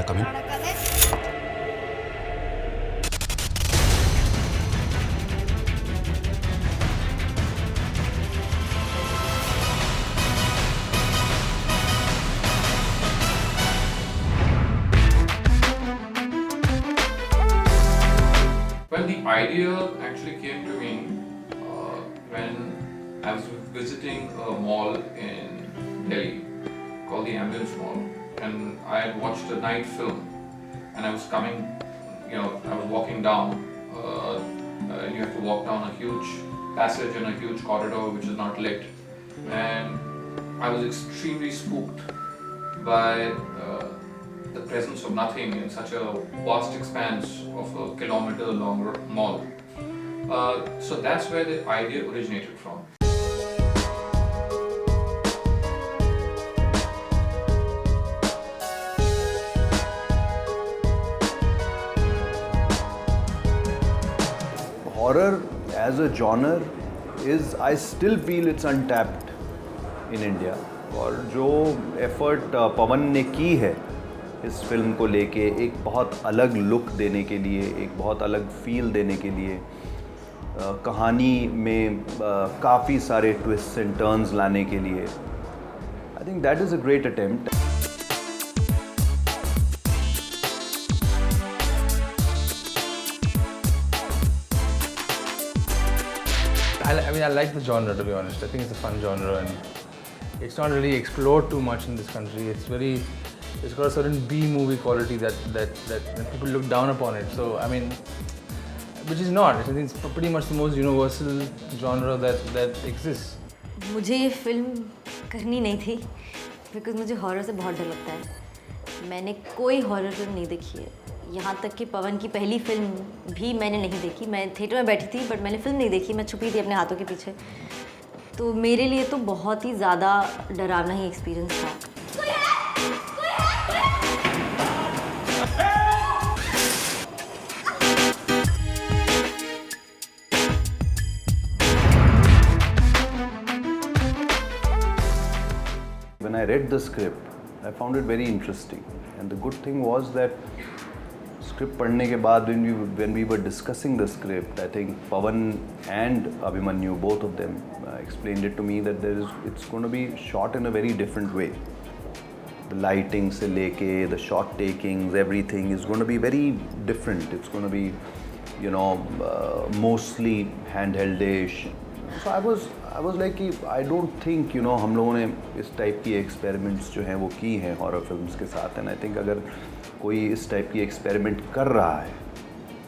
come in? Well, the idea actually came to me when I was visiting a mall in Delhi called the Ambulance Mall, and I had watched a night film, and I was coming, I was walking down, and you have to walk down a huge passage and a huge corridor which is not lit, and I was extremely spooked by the presence of nothing in such a vast expanse of a kilometer long mall. So that's where the idea originated from. Horror as a genre I still feel it's untapped in India. और जो effort पवन ने की है इस film को लेके एक बहुत अलग लुक देने के लिए, एक बहुत अलग फील देने के लिए, कहानी में काफ़ी सारे ट्विस्ट्स एंड टर्न्स लाने के लिए, I think that is a great attempt. I like the genre, to be honest. I think it's a fun genre and it's not really explored too much in this country. It's got a certain B-movie quality that people look down upon it. So, I mean, which is not. I think it's pretty much the most universal genre that exists. मुझे ये film करनी नहीं थी because मुझे horror से बहुत डर लगता है. मैंने कोई हॉरर फिल्म नहीं देखी है. यहाँ तक कि पवन की पहली फिल्म भी मैंने नहीं देखी. मैं थिएटर में बैठी थी बट मैंने फिल्म नहीं देखी. मैं छुपी थी अपने हाथों के पीछे. तो मेरे लिए तो बहुत ही ज़्यादा डरावना ही एक्सपीरियंस था. When I read the script, I found it very interesting. And the good thing was that script पढ़ने के बाद when we were discussing the script, I think Pavan and Abhimanyu, both of them, explained it to me that it's going to be shot in a very different way. The lighting से लेके, the shot takings, everything is going to be very different. It's going to be, mostly handheld-ish. So I was like, I don't think, हम लोगों ने इस type की experiments जो हैं वो की हैं horror films के साथ. And I think अगर कोई इस टाइप की एक्सपेरिमेंट कर रहा है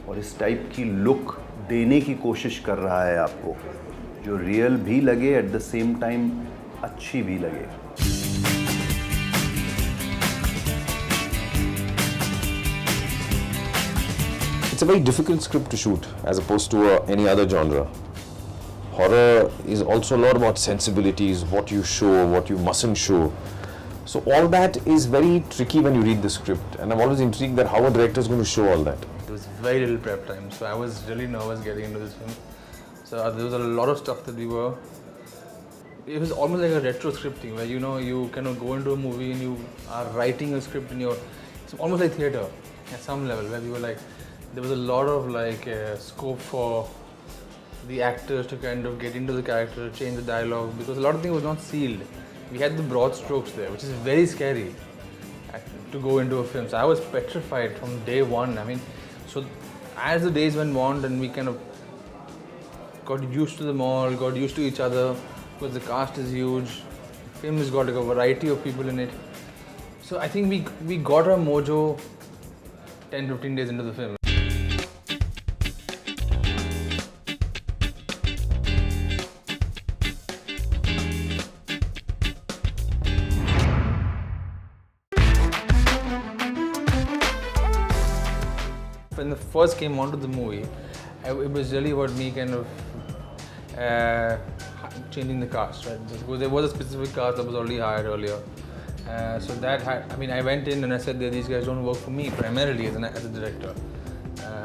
और इस टाइप की लुक देने की कोशिश कर रहा है आपको, जो रियल भी लगे एट द सेम टाइम अच्छी भी लगे. It's a very difficult script to shoot as opposed to any other genre. Horror is also a lot about sensibilities, what you show, what you mustn't show. So all that is very tricky when you read the script, and I'm always intrigued that how a director is going to show all that. There was very little prep time, so I was really nervous getting into this film. So there was a lot of stuff that it was almost like a retro scripting where you kind of go into a movie and you are writing a script it's almost like theatre at some level, where we were like, there was a lot of scope for the actors to kind of get into the character, change the dialogue, because a lot of things was not sealed. We had the broad strokes there, which is very scary to go into a film. So I was petrified from day one. I mean, so as the days went on and we kind of got used to them all, got used to each other, because the cast is huge, the film has got like a variety of people in it. So I think we got our mojo 10-15 days into the film. When the first came onto the movie, it was really about me kind of changing the cast, right? Because there was a specific cast that was already hired earlier. So that I went in and I said that these guys don't work for me primarily as a director,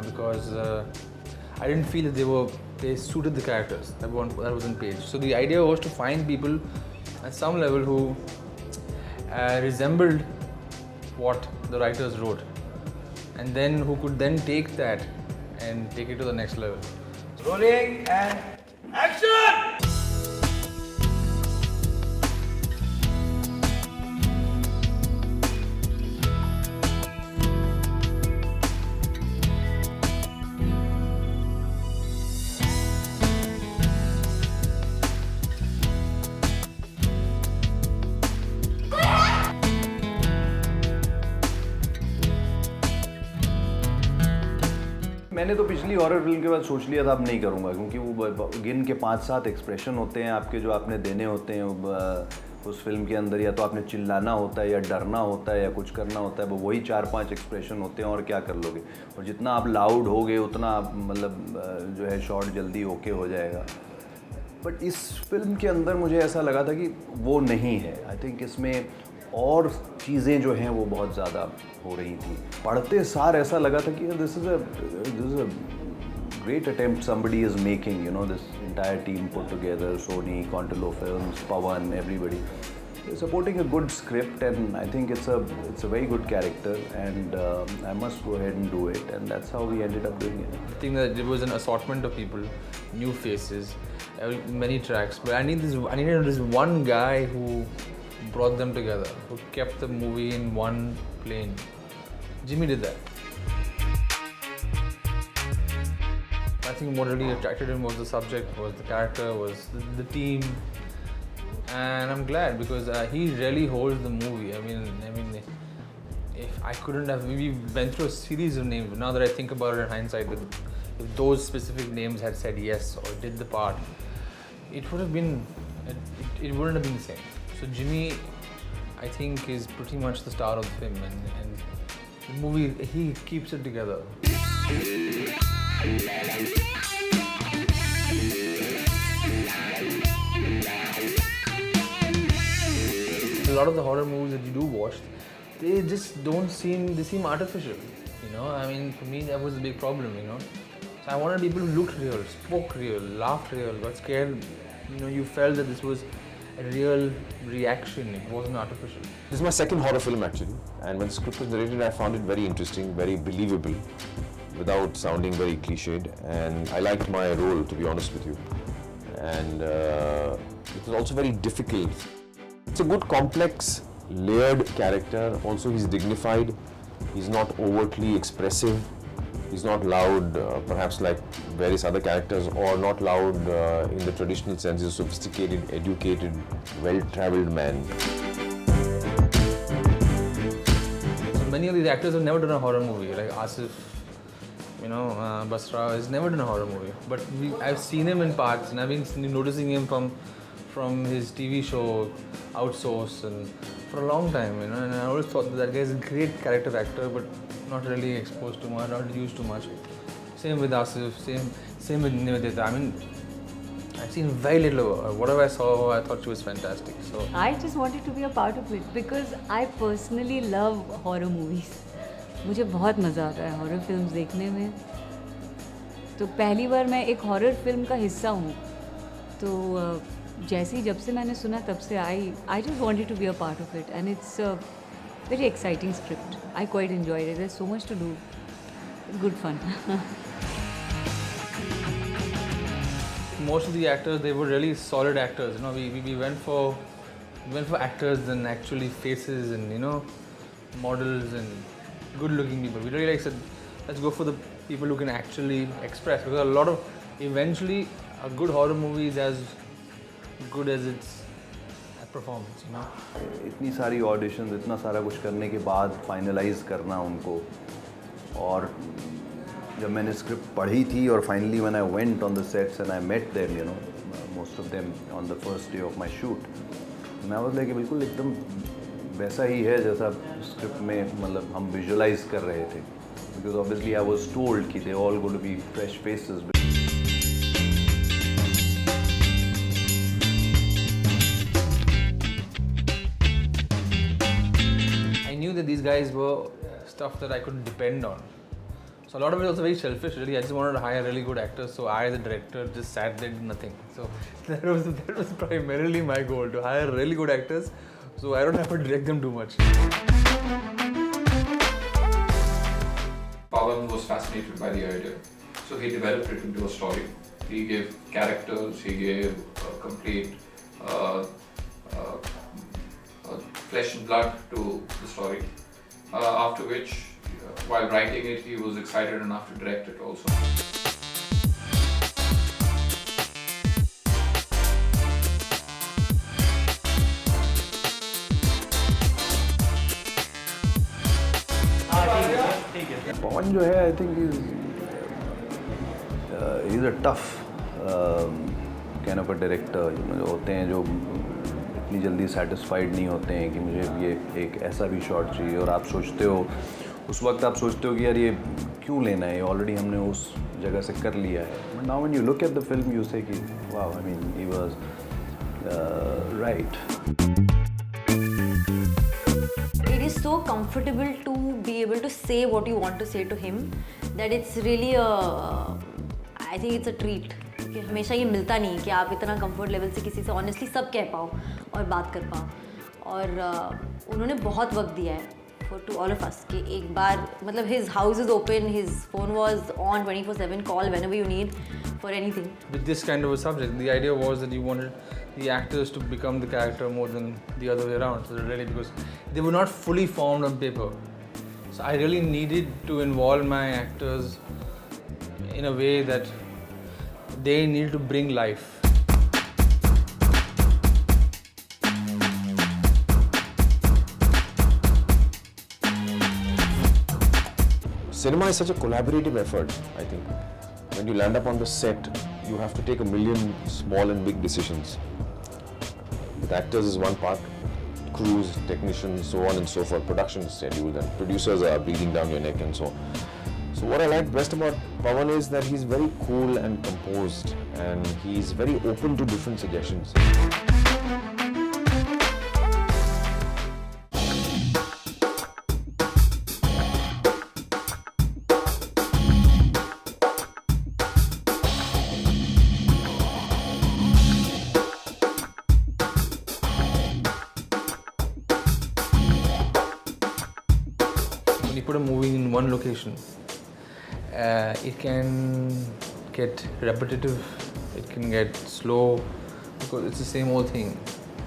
because I didn't feel that they suited the characters that was on page. So the idea was to find people at some level who resembled what the writers wrote, and then who could then take that and take it to the next level. Rolling and action! मैंने तो पिछली horror film के बाद सोच लिया था अब नहीं करूँगा, क्योंकि वो गिन के 5-7 एक्सप्रेशन होते हैं आपके जो आपने देने होते हैं उस फिल्म के अंदर। या तो आपने चिल्लाना होता है या डरना होता है या कुछ करना होता है, वो वही 4-5 एक्सप्रेशन होते हैं और क्या कर लोगे। और जितना आप लाउड होगे उतना आप मतलब जो है शॉट जल्दी ओके हो जाएगा। बट इस फिल्म के अंदर मुझे ऐसा लगा था कि वो नहीं है। आई थिंक इसमें और चीज़ें जो हैं वो बहुत ज़्यादा हो रही थी। पढ़ते सार ऐसा लगा था कि this is a great attempt somebody is making, you know, this entire team put together, Sony, Contiloe Films, Pavan, everybody. They're supporting a good script, and I think it's a very good character, and I must go ahead and do it, and that's how we ended up doing it. I think that there was an assortment of people, new faces, many tracks, but I needed this one guy who brought them together, who kept the movie in one plane. Jimmy did that. I think what really attracted him was the subject, was the character, was the team, and I'm glad because he really holds the movie. I mean, if I couldn't have, we went through a series of names. But now that I think about it in hindsight, if those specific names had said yes or did the part, it would have been, it wouldn't have been the same. So Jimmy, I think, is pretty much the star of the film, and the movie, he keeps it together. A lot of the horror movies that you do watch, they just don't seem, they seem artificial, you know. I mean, for me that was a big problem, you know. So I wanted people who looked real, spoke real, laughed real, got scared, you know, you felt that this was a real reaction, it wasn't artificial. This is my second horror film actually, and when the script was narrated I found it very interesting, very believable, without sounding very cliched, and I liked my role, to be honest with you. And it was also very difficult. It's a good, complex, layered character. Also, he's dignified. He's not overtly expressive. He's not loud, perhaps like various other characters, or not loud in the traditional sense. He's a sophisticated, educated, well-traveled man. So many of these actors have never done a horror movie, like Asif, you know, Basra has never done a horror movie. But I've seen him in parts, and I've been noticing him from his TV show, Outsource, and for a long time, you know. And I always thought that guy is a great character actor, but not really exposed too much, not used too much. Same with Asif, same with Nivedita. I mean, I've seen very little of her. Whatever I saw, I thought she was fantastic. So I just wanted to be a part of it because I personally love horror movies. मुझे बहुत मज़ा आता है horror films देखने में। तो पहली बार मैं एक हॉरर फिल्म का हिस्सा हूँ, तो जैसे ही जब से मैंने सुना तब से I just wanted to be a part of it, and it's a very exciting script. I quite enjoyed it. There is so much to do. Good fun. most of the actors, they were really solid actors. You know, we went for actors and actually faces and, you know, models and good-looking people. We really said, let's go for the people who can actually express, because a lot of, eventually, a good horror movie is as good as its performance, you know. इतनी सारी auditions, इतना सारा कुछ करने के बाद finalise करना उनको, और जब मैंने स्क्रिप्ट पढ़ी थी और finally when I went on the sets and I met them, you know, most of them on the first day of my shoot, मैं वाज लाइक बिल्कुल एकदम वैसा ही है जैसा स्क्रिप्ट में मतलब हम विजुअलाइज कर रहे थे, because obviously I was told कि they all going to be fresh faces. I knew that these guys were stuff that I could depend on. So a lot of it was very selfish, really. I just wanted to hire really good actors. So I, as a director, just sat there, did nothing. So that was primarily my goal, to hire really good actors, so I don't have to direct them too much. Pavan was fascinated by the idea, so he developed it into a story. He gave characters, he gave complete flesh and blood to the story. After which, while writing it, he was excited enough to direct it also. पवन जो है I think is a tough can of a director जो होते हैं जो इतनी जल्दी satisfied नहीं होते हैं कि मुझे ये एक ऐसा भी शॉट चाहिए और आप सोचते हो उस वक्त आप सोचते हो कि यार ये क्यों लेना है, ऑलरेडी हमने उस जगह से कर लिया है. But now when you look at the film you से कि wow, I mean he was right. It is so comfortable to be able to say what you want to say to him that it's really I think it's a treat. कि हमेशा ये मिलता नहीं कि आप इतना कंफर्ट लेवल से किसी से ऑनेस्टली सब कह पाओ और बात कर पाओ. और उन्होंने बहुत वक्त दिया है to all of us कि एक बार मतलब his house is open, his phone was on 24/7, call whenever you need for anything. With this kind of a subject, the idea was that you wanted the actors to become the character more than the other way around. So really, because they were not fully formed on paper, so I really needed to involve my actors in a way that they needed to bring life. Cinema is such a collaborative effort, I think. When you land up on the set, you have to take a million small and big decisions. With actors is one part, crews, technicians, so on and so forth, production schedules, and producers are breathing down your neck and so on. So what I like best about Pavan is that he's very cool and composed, and he's very open to different suggestions. When you put a movie in one location, it can get repetitive, it can get slow, because it's the same old thing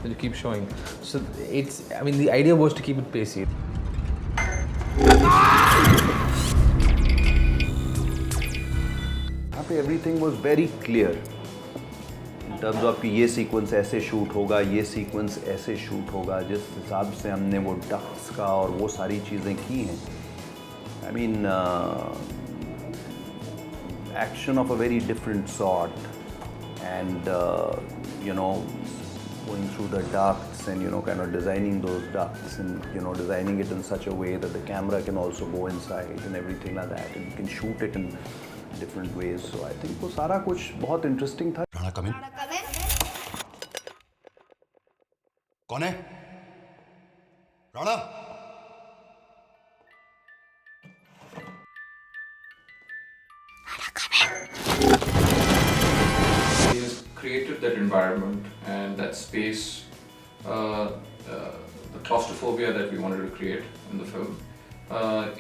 that you keep showing. So it's, I mean, the idea was to keep it pacey. यहाँ पे everything was very clear. In terms of कि ये sequence ऐसे shoot होगा, ये sequence ऐसे shoot होगा, जिस हिसाब से हमने वो डक्ट्स का और वो सारी चीज़ें की हैं. I mean, action of a very different sort, and you know, going through the ducts and kind of designing those ducts and designing it in such a way that the camera can also go inside and everything like that, and you can shoot it in different ways. So I think वो सारा कुछ बहुत interesting था. राणा कम इन. कौन है? Rana. He has created that environment and that space, the claustrophobia that we wanted to create in the film.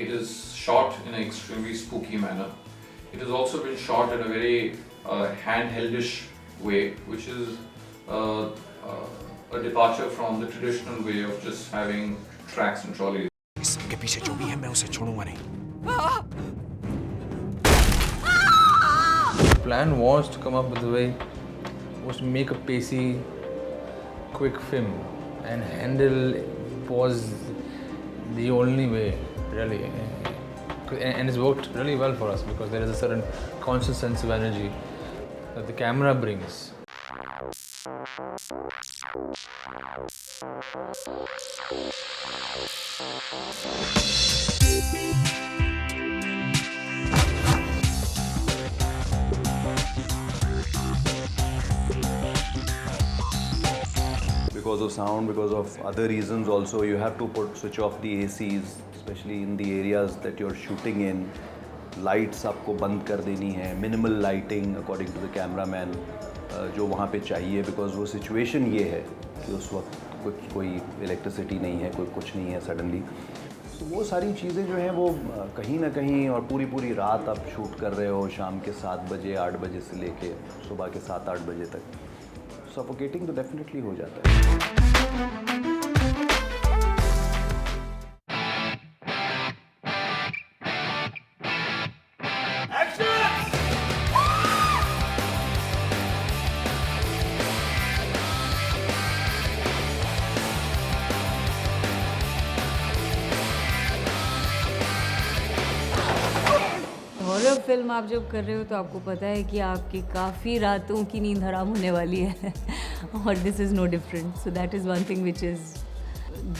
It is shot in an extremely spooky manner. It has also been shot in a very handheldish way, which is a departure from the traditional way of just having tracks and trolleys. इसके पीछे जो भी है मैं उसे छोड़ूंगा नहीं. The plan was to come up with a way, was to make a pacey, quick film, and handle was the only way, really. And it's worked really well for us because there is a certain conscious sense of energy that the camera brings. Because of sound, because of other reasons also, you have to switch off the ACs, especially in the areas that you're shooting in. Lights आपको बंद कर देनी है, minimal lighting according to the cameraman जो वहाँ पे चाहिए, because वो situation ये है कि उस वक्त कोई electricity नहीं है, कोई कुछ नहीं है suddenly. तो वो सारी चीज़ें जो हैं वो कहीं ना कहीं, और पूरी पूरी रात आप शूट कर रहे हो, शाम के 7 बजे 8 बजे से लेके सुबह के 7-8 बजे तक, सफोकेटिंग तो डेफिनेटली हो जाता है। हॉरर फिल्म आप जब कर रहे हो तो आपको पता है कि आपकी काफ़ी रातों की नींद हराम होने वाली है और this is no different. So that is one thing which is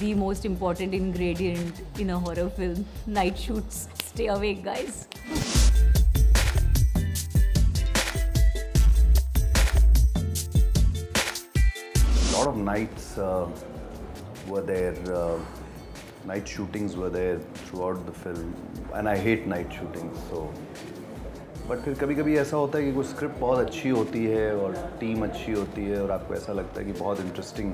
the most important ingredient in a horror film. Night shoots. Stay awake, guys. A lot of nights were there. Night shootings were there throughout the film, and I hate night shootings. So, but फिर कभी-कभी ऐसा होता है कि कोई script बहुत अच्छी होती है और टीम अच्छी होती है और आपको ऐसा लगता है कि बहुत इंटरेस्टिंग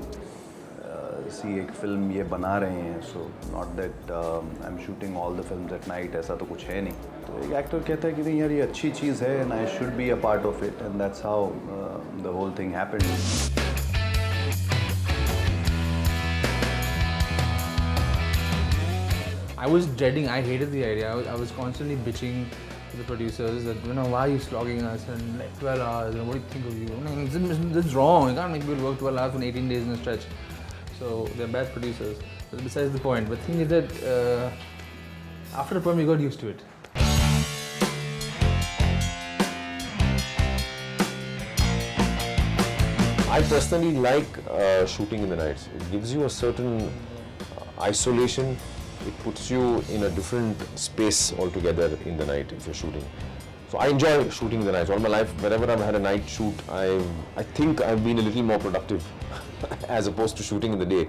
सी एक फिल्म ये बना रहे हैं. So not that I am shooting all the films at night, ऐसा तो कुछ है नहीं. तो एक एक्टर कहता है कि नहीं यार ये अच्छी चीज़ है and I should be a part of it, and that's how the whole thing happened. I was dreading, I hated the idea. I was constantly bitching to the producers that, why are you slogging us and like 12 hours and what do you think of you? This is wrong. You can't make people work 12 hours for 18 days in a stretch. So they're bad producers. But besides the point. But the thing is that after a point we got used to it. I personally like shooting in the nights. It gives you a certain isolation. It puts you in a different space altogether in the night if you're shooting. So I enjoy shooting in the nights. All my life, whenever I've had a night shoot, I think I've been a little more productive as opposed to shooting in the day.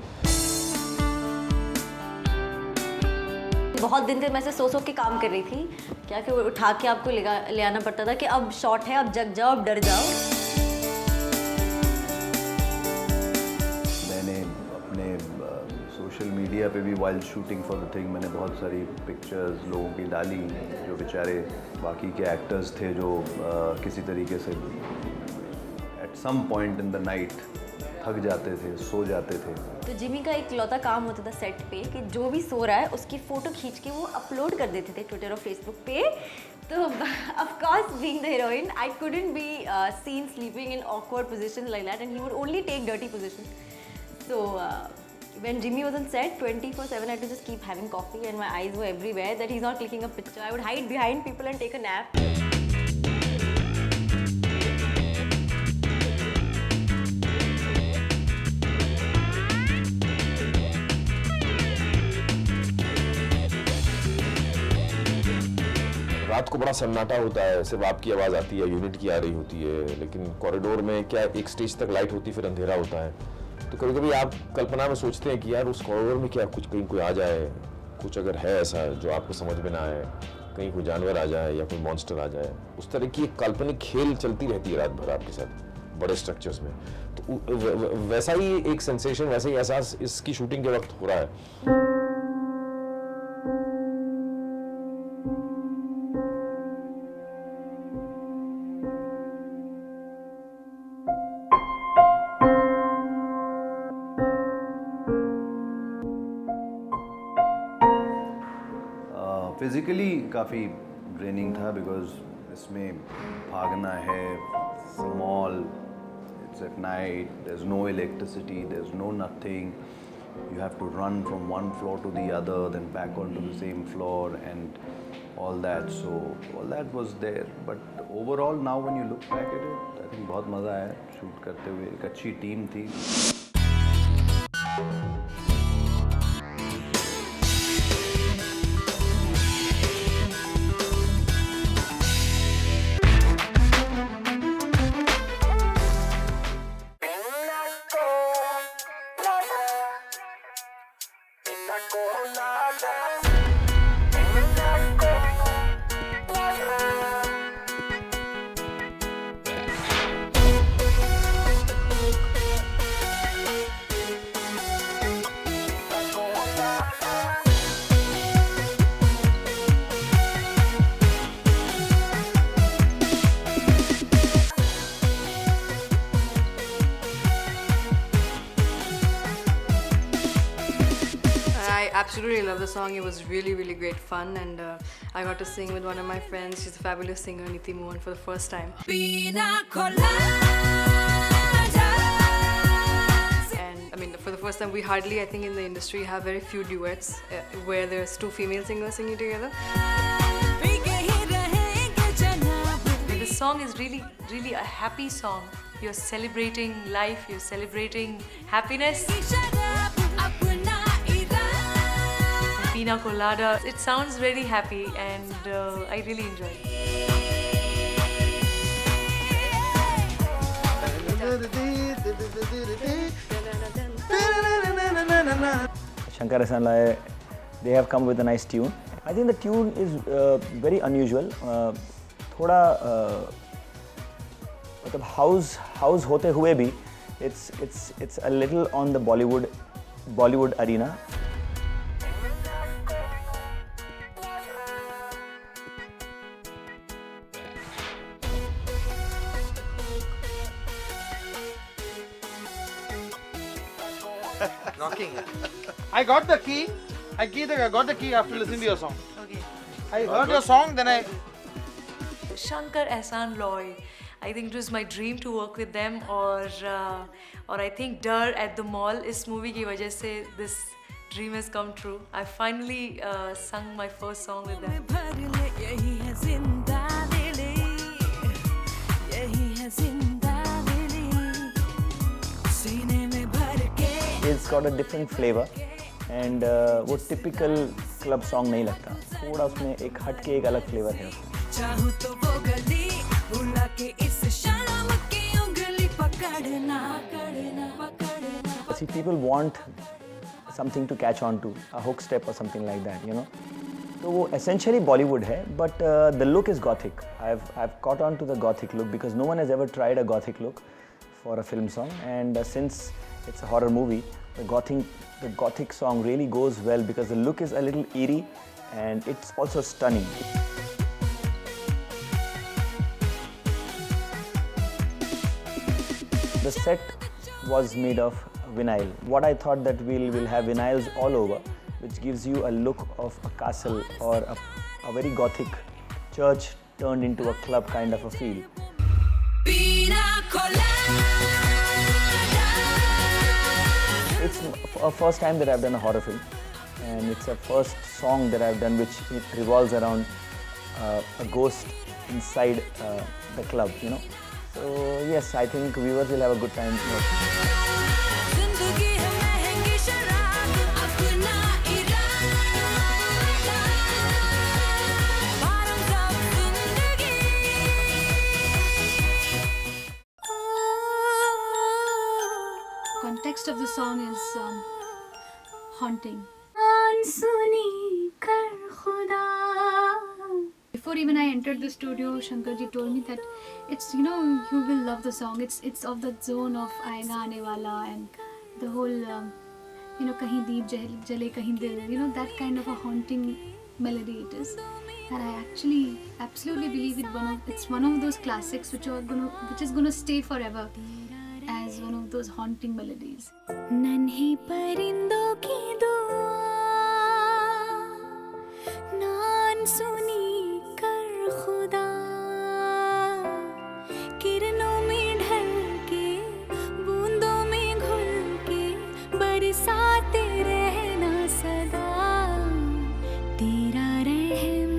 बहुत दिन से मैं से सो के काम कर रही थी, क्या कि उठा के आपको ले आना पड़ता था कि अब शॉट है, अब जग जाओ, अब डर जाओ. मैंने अपने सोशल मीडिया पे भी wild shooting for the thing मैंने बहुत सारी पिक्चर्स लोगों की डाली जो बेचारे बाकी के एक्टर्स थे जो किसी तरीके से at some point in the night थक जाते थे, सो जाते थे. तो जिमी का एक लौता काम होता था सेट पे कि जो भी सो रहा है उसकी फ़ोटो खींच के वो अपलोड कर देते थे ट्विटर और फेसबुक पे. तो of course being the heroine I couldn't be seen sleeping in awkward position like that and he would only take dirty position. So when Jimmy was on set, 24/7 I had to just keep having coffee and my eyes were everywhere that he's not clicking a picture. I would hide behind people and take a nap. रात को बड़ा सन्नाटा होता है, सिर्फ आपकी आवाज़ आती है, यूनिट की आ रही होती है, लेकिन कॉरिडोर में क्या एक स्टेज तक लाइट होती है फिर अंधेरा होता है. तो कभी कभी आप कल्पना में सोचते हैं कि यार उस कॉरिडोर में क्या कुछ कहीं कोई आ जाए, कुछ अगर है ऐसा जो आपको समझ में ना आए, कहीं कोई जानवर आ जाए या कोई मॉन्स्टर आ जाए. उस तरह की एक काल्पनिक खेल चलती रहती है रात भर आपके साथ बड़े स्ट्रक्चर्स में. तो वैसा ही एक सेंसेशन, वैसा ही एहसास इसकी शूटिंग के वक्त हो रहा है. फिज़िकली काफ़ी ड्रेनिंग था बिकॉज इसमें भागना है, small, it's at night, there is no electricity, there is no nothing, you have to run from one floor to the other, then back onto the same floor and all that. So all that was there. But overall now when you look back at it, I think बहुत मज़ा आया shoot करते हुए. एक अच्छी team थी. absolutely love the song. It was really, really great fun, and I got to sing with one of my friends. She's a fabulous singer, Niti Mohan, for the first time. And I mean, for the first time, we hardly, I think, in the industry have very few duets where there's two female singers singing together. The song is really, really a happy song. You're celebrating life, you're celebrating happiness. Pina colada. It sounds very happy, and I really enjoy it. Shankar and Loy, they have come with a nice tune. I think the tune is very unusual. थोड़ा मतलब house होते हुए भी it's a little on the Bollywood arena. Rocking it. I got the key. I got the key after listening to your song. Okay. I heard your song, then I. Shankar Ehsaan Loy. I think it was my dream to work with them, or I think Darr at the Mall. इस movie की वजह से this dream has come true. I finally sung my first song with them. It's got a different flavor, and वो typical club song नहीं लगता. थोड़ा उसमें एक हट के एक अलग flavor है उसमें. See, people want something to catch on to, a hook step or something like that, you know. So वो essentially Bollywood है, but the look is gothic. I've caught on to the gothic look because no one has ever tried a gothic look for a film song, and since it's a horror movie, the gothic song really goes well because the look is a little eerie and it's also stunning. The set was made of vinyl. What I thought that we'll have vinyls all over, which gives you a look of a castle or a very gothic church turned into a club kind of a feel. It's a first time that I've done a horror film, and it's a first song that I've done which it revolves around a ghost inside the club, you know. So yes, I think viewers will have a good time. Context of the song is haunting. Before even I entered the studio, Shankar ji told me that it's, you know, you will love the song. It's of that zone of Aayega Aane Wala and the whole, you know, Kahin Deep Jale Kahin Dil, you know, that kind of a haunting melody it is. And I actually absolutely believe it's one of those classics which is gonna stay forever as one of those haunting melodies. Nanhi parindo ki dua naan suni kar khuda kirnon mein dhal ke boondon mein ghul ke barsate rehna sada tera rehm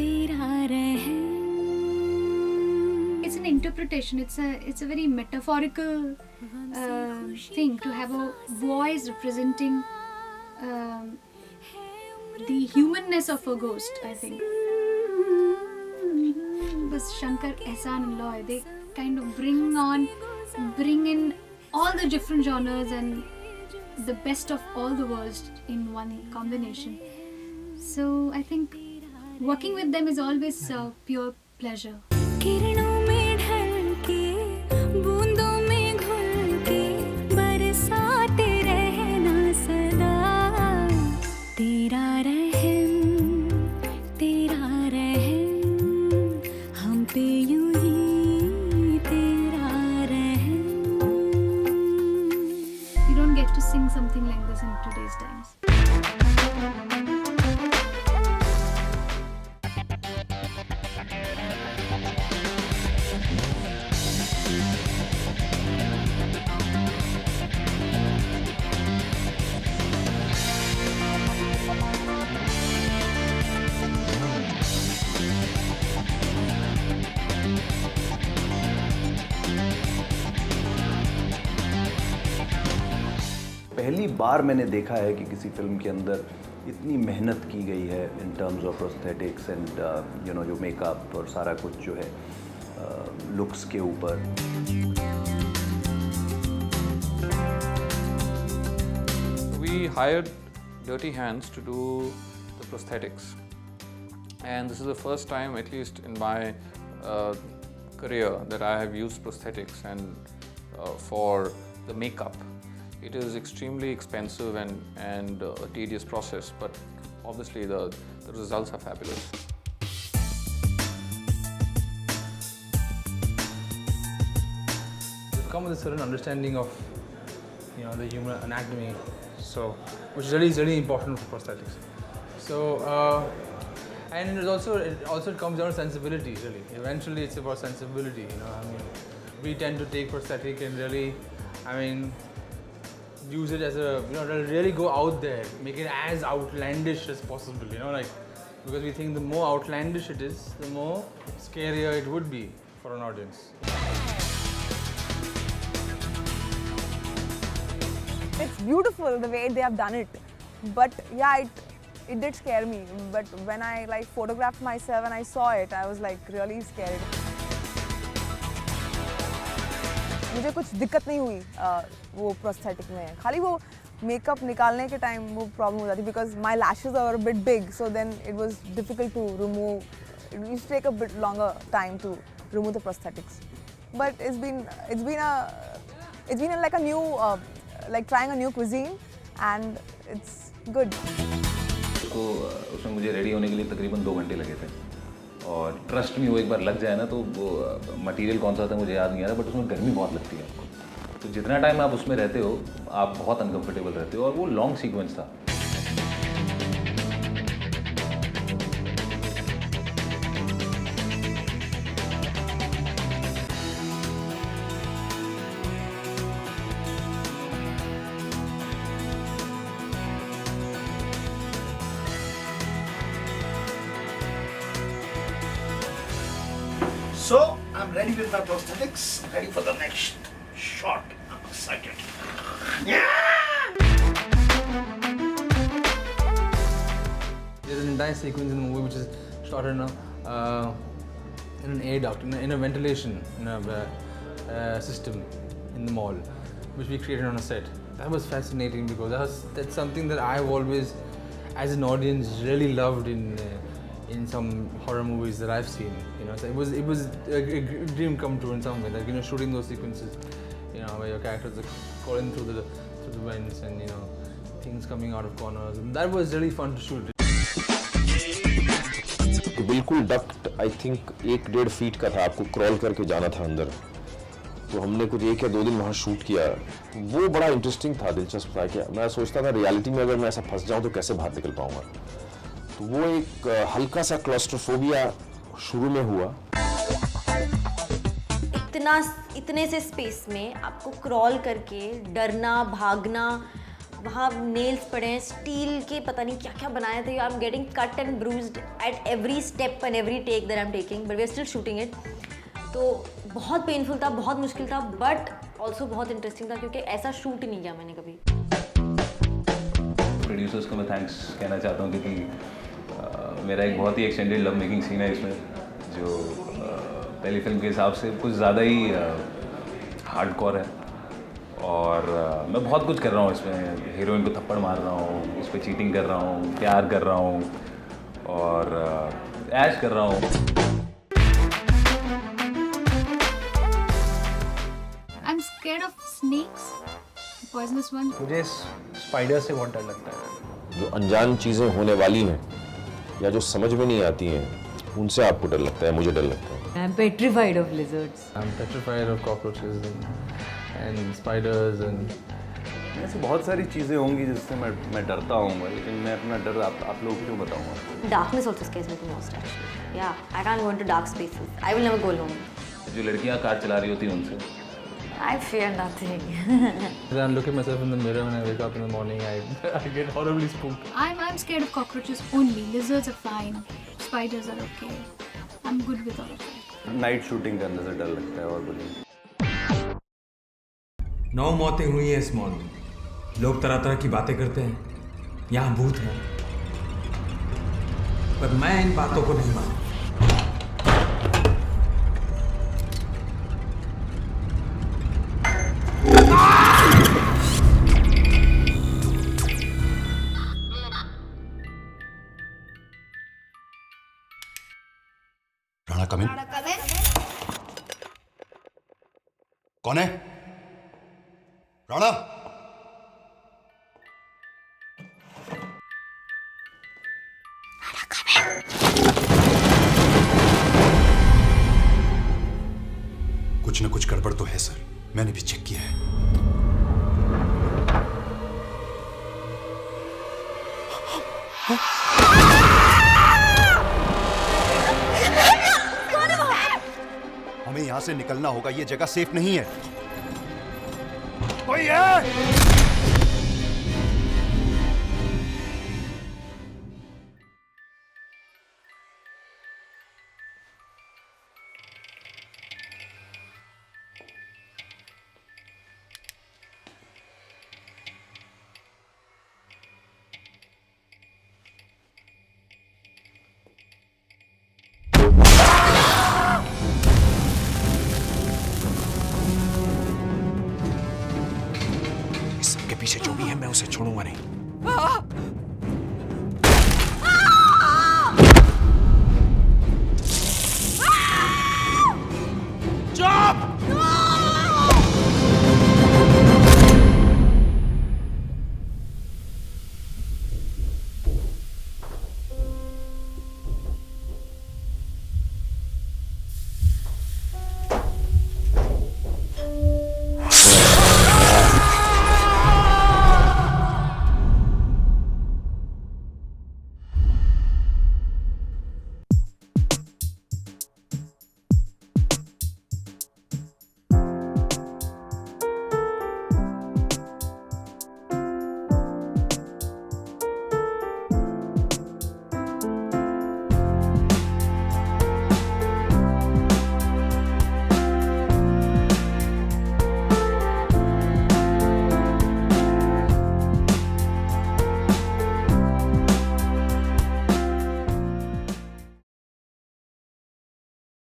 tera rehm. It's an interpretation. It's a very metaphorical thing to have a voice representing the humanness of a ghost, I think. Because Shankar, Ehsaan and Loy, they kind of bring in all the different genres and the best of all the worlds in one combination. So I think working with them is always pure pleasure. You don't get to sing something like this in today's times. पहली बार मैंने देखा है कि किसी film के अंदर इतनी मेहनत की गई है in terms of prosthetics and जो मेकअप और सारा कुछ जो है लुक्स के ऊपर. We hired Dirty Hands to do the prosthetics, and this is the first time, at least in my career, that I have used prosthetics. And for the makeup, it is extremely expensive and a tedious process, but obviously the results are fabulous. You come with a certain understanding of the human anatomy, so which is really important for prosthetics. So and it also comes down to sensibility. Really, eventually it's about sensibility. We tend to take prosthetic and really, use it as a really go out there, make it as outlandish as possible. Because we think the more outlandish it is, the more scarier it would be for an audience. It's beautiful the way they have done it, but yeah, it did scare me. But when I photographed myself and I saw it, I was really scared. मुझे कुछ दिक्कत नहीं हुई वो prosthetic में, खाली वो makeup निकालने के टाइम वो प्रॉब्लम हो जाती, because my lashes are a bit big, so then it was difficult to remove. It used to take a bit longer time to remove the prosthetics, but it's been like a new like trying a new cuisine and it's good. तो उसमें मुझे ready होने के लिए तकरीबन 2 घंटे लगे थे, और ट्रस्ट में वो एक बार लग जाए ना, तो वो मटेरियल कौन सा था मुझे याद नहीं आ रहा, बट उसमें गर्मी बहुत लगती है आपको. तो जितना टाइम आप उसमें रहते हो आप बहुत अनकंफर्टेबल रहते हो, और वो लॉन्ग सीक्वेंस था. So, I'm ready with my prosthetics, ready for the next shot. I'm excited. There's an entire sequence in the movie which is shot in an air duct, in a ventilation system in the mall, which we created on a set. That was fascinating because that's something that I've always, as an audience, really loved in some horror movies that I've seen. So it was a dream come true in some way, like shooting those sequences, where your characters are crawling through the vents and things coming out of corners. And that was really fun to shoot. बिल्कुल duct I think 1-1.5 feet का था, आपको crawl करके जाना था अंदर. तो हमने कुछ 1 या 2 दिन वहाँ शूट किया. वो बड़ा इंटरेस्टिंग था, दिलचस्प था. कि मैं सोचता था रियलिटी में अगर मैं ऐसा फंस जाऊँ तो कैसे बाहर निकल पाऊँगा. तो वो एक हल्का सा क्लॉस्ट्रोफोबिया शुरू में हुआ. इतने से स्पेस में आपको क्रॉल करके डरना, भागना, वहाँ नेल्स पड़े हैं, स्टील के पता नहीं क्या क्या बनाए थे. I am getting cut and bruised at every step and every take that I am taking, but we are still shooting it. तो बहुत पेनफुल था, बहुत मुश्किल था, बट ऑल्सो बहुत इंटरेस्टिंग था, क्योंकि ऐसा शूट नहीं किया मैंने कभी. प्रोड्यूसर्स को मैं थैंक्स कहना चाहता हूँ, क्योंकि मेरा एक बहुत ही एक्सटेंडेड लव मेकिंग सीन है इसमें, जो पहली फिल्म के हिसाब से कुछ ज़्यादा ही हार्डकोर है. और मैं बहुत कुछ कर रहा हूँ इसमें. हीरोइन को थप्पड़ मार रहा हूँ, उस पर चीटिंग कर रहा हूँ, प्यार कर रहा हूँ, और ऐश कर रहा हूँ. I'm scared of snakes, poisonous ones. मुझे स्पाइडर से बहुत डर लगता है. जो अनजान चीज़ें होने वाली हैं या जो समझ में नहीं आती हैं, उनसे आपको डर लगता है. मुझे डर लगता है. I'm petrified of lizards. I'm petrified of cockroaches and spiders and ऐसी बहुत सारी चीज़ें होंगी जिससे मैं डरता हूँ, लेकिन मैं अपना डर आप लोगों को क्यों बताऊँगा. Darkness also scares me the most actually. Yeah, I can't go into dark spaces. I will never go alone. जो लड़कियाँ कार चला रही होती हैं उनसे I fear nothing. when I look at myself in the mirror when I wake up in the morning, I get horribly spooked. I'm scared of cockroaches only. Lizards are fine. Spiders are okay. I'm good with all of that. Night shooting करने से डर लगता है. और बोलिए. 9 मौतें हुई हैं इस मॉल में. लोग तरह तरह की बातें करते हैं, यहाँ भूत है, पर मैं इन बातों को नहीं मानता। राणा कमिन। कौन है? राणा। कुछ न कुछ गड़बड़ तो है सर, मैंने भी चेक किया है। हमें यहां से निकलना होगा, ये जगह सेफ नहीं है। कोई है?